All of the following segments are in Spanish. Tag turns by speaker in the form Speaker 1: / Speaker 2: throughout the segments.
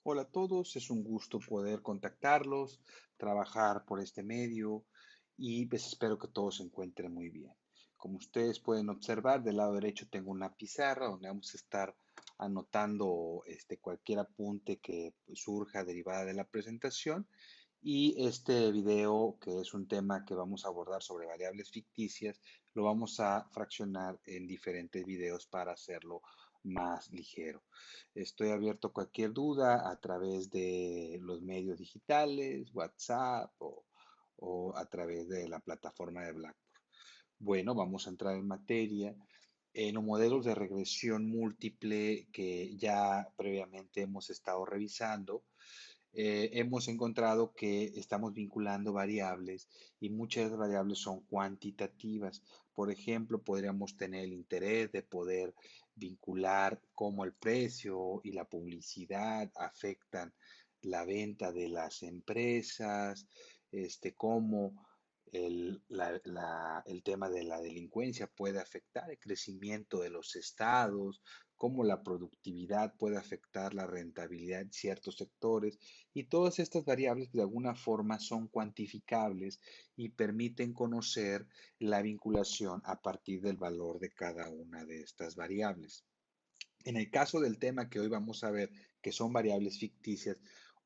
Speaker 1: Hola a todos, es un gusto poder contactarlos, trabajar por este medio y pues espero que todos se encuentren muy bien. Como ustedes pueden observar, del lado derecho tengo una pizarra donde vamos a estar anotando cualquier apunte que surja derivada de la presentación y este video, que es un tema que vamos a abordar sobre variables ficticias, lo vamos a fraccionar en diferentes videos para hacerlo más ligero. Estoy abierto a cualquier duda a través de los medios digitales, WhatsApp o a través de la plataforma de Blackboard. Bueno, vamos a entrar en materia. En los modelos de regresión múltiple que ya previamente hemos estado revisando, hemos encontrado que estamos vinculando variables y muchas de las variables son cuantitativas. Por ejemplo, podríamos tener el interés de poder vincular cómo el precio y la publicidad afectan la venta de las empresas, cómo el tema de la delincuencia puede afectar el crecimiento de los estados, cómo la productividad puede afectar la rentabilidad de ciertos sectores y todas estas variables de alguna forma son cuantificables y permiten conocer la vinculación a partir del valor de cada una de estas variables. En el caso del tema que hoy vamos a ver, que son variables ficticias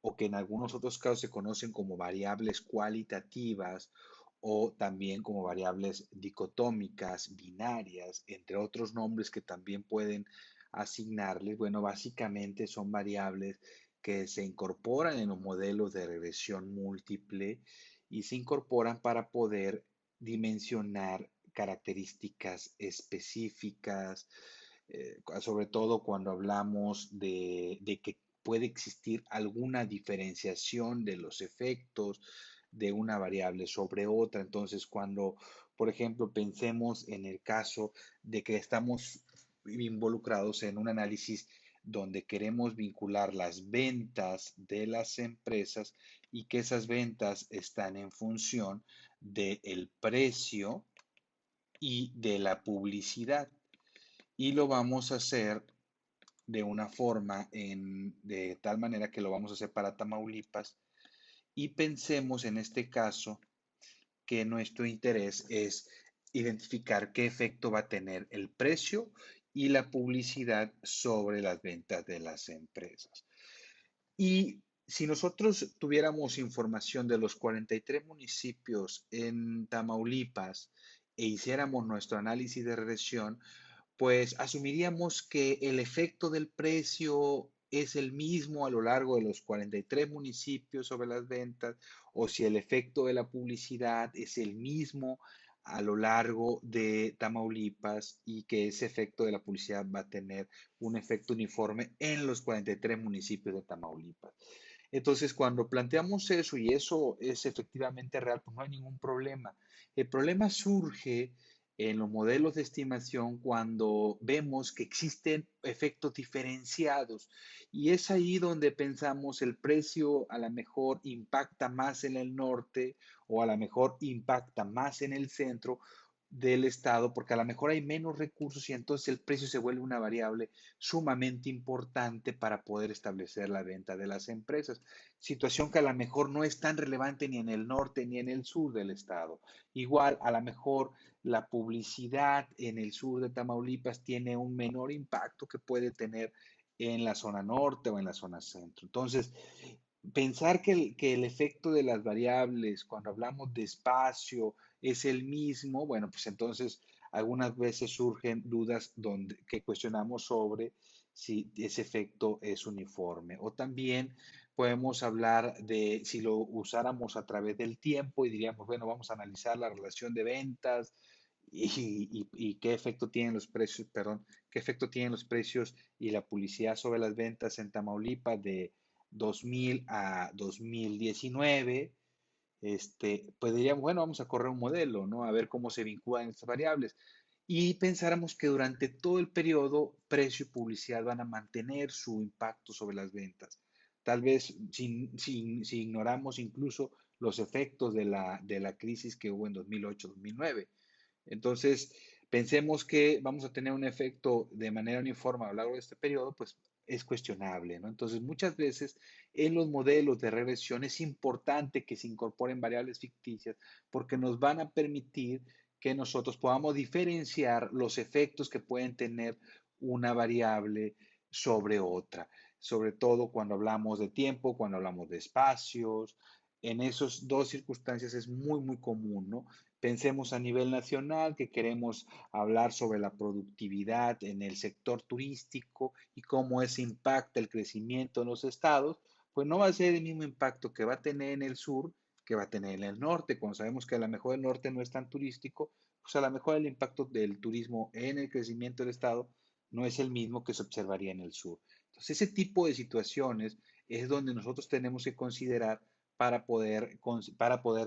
Speaker 1: o que en algunos otros casos se conocen como variables cualitativas o también como variables dicotómicas, binarias, entre otros nombres que también pueden asignarles, bueno, básicamente son variables que se incorporan en los modelos de regresión múltiple y se incorporan para poder dimensionar características específicas, sobre todo cuando hablamos de que puede existir alguna diferenciación de los efectos de una variable sobre otra. Entonces, cuando, por ejemplo, pensemos en el caso de que estamos involucrados en un análisis donde queremos vincular las ventas de las empresas y que esas ventas están en función del precio y de la publicidad. Y lo vamos a hacer de una forma, de tal manera que lo vamos a hacer para Tamaulipas. Y pensemos en este caso que nuestro interés es identificar qué efecto va a tener el precio y la publicidad sobre las ventas de las empresas. Y si nosotros tuviéramos información de los 43 municipios en Tamaulipas e hiciéramos nuestro análisis de regresión, pues asumiríamos que el efecto del precio es el mismo a lo largo de los 43 municipios sobre las ventas, o si el efecto de la publicidad es el mismo a lo largo de Tamaulipas y que ese efecto de la publicidad va a tener un efecto uniforme en los 43 municipios de Tamaulipas. Entonces, cuando planteamos eso y eso es efectivamente real, pues no hay ningún problema. El problema surge en los modelos de estimación cuando vemos que existen efectos diferenciados y es ahí donde pensamos el precio a lo mejor impacta más en el norte o a lo mejor impacta más en el centro del estado porque a lo mejor hay menos recursos y entonces el precio se vuelve una variable sumamente importante para poder establecer la venta de las empresas. Situación que a lo mejor no es tan relevante ni en el norte ni en el sur del estado. Igual, a lo mejor la publicidad en el sur de Tamaulipas tiene un menor impacto que puede tener en la zona norte o en la zona centro. Entonces, pensar que el efecto de las variables cuando hablamos de espacio es el mismo, bueno, pues entonces algunas veces surgen dudas que cuestionamos sobre si ese efecto es uniforme. O también podemos hablar de si lo usáramos a través del tiempo y diríamos, bueno, vamos a analizar la relación de ventas y qué efecto tienen los precios, perdón, qué efecto tienen los precios y la publicidad sobre las ventas en Tamaulipas de 2000 a 2019. Pues diríamos, bueno, vamos a correr un modelo, ¿no? A ver cómo se vinculan estas variables. Y pensáramos que durante todo el periodo, precio y publicidad van a mantener su impacto sobre las ventas. Tal vez si ignoramos incluso los efectos de la crisis que hubo en 2008-2009. Entonces, pensemos que vamos a tener un efecto de manera uniforme a lo largo de este periodo, pues es cuestionable, ¿no? Entonces, muchas veces en los modelos de regresión es importante que se incorporen variables ficticias porque nos van a permitir que nosotros podamos diferenciar los efectos que pueden tener una variable sobre otra, sobre todo cuando hablamos de tiempo, cuando hablamos de espacios. En esas dos circunstancias es muy, muy común, ¿no? Pensemos a nivel nacional que queremos hablar sobre la productividad en el sector turístico y cómo eso impacta el crecimiento en los estados, pues no va a ser el mismo impacto que va a tener en el sur que va a tener en el norte. Cuando sabemos que a lo mejor el norte no es tan turístico, pues a lo mejor el impacto del turismo en el crecimiento del estado no es el mismo que se observaría en el sur. Entonces, ese tipo de situaciones es donde nosotros tenemos que considerar para poder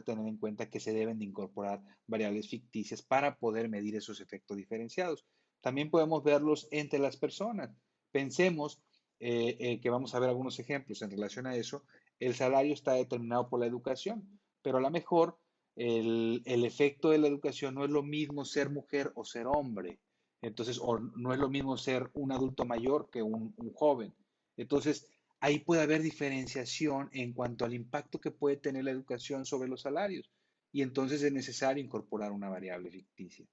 Speaker 1: tener en cuenta que se deben de incorporar variables ficticias para poder medir esos efectos diferenciados. También podemos verlos entre las personas. Pensemos que vamos a ver algunos ejemplos en relación a eso. El salario está determinado por la educación, pero a lo mejor el efecto de la educación no es lo mismo ser mujer o ser hombre. Entonces, o no es lo mismo ser un adulto mayor que un joven. Entonces, ahí puede haber diferenciación en cuanto al impacto que puede tener la educación sobre los salarios. Y entonces es necesario incorporar una variable ficticia.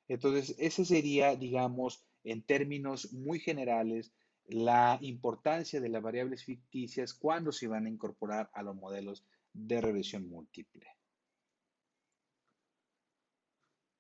Speaker 1: Entonces, ese sería, digamos, en términos muy generales, la importancia de las variables ficticias cuando se van a incorporar a los modelos de regresión múltiple.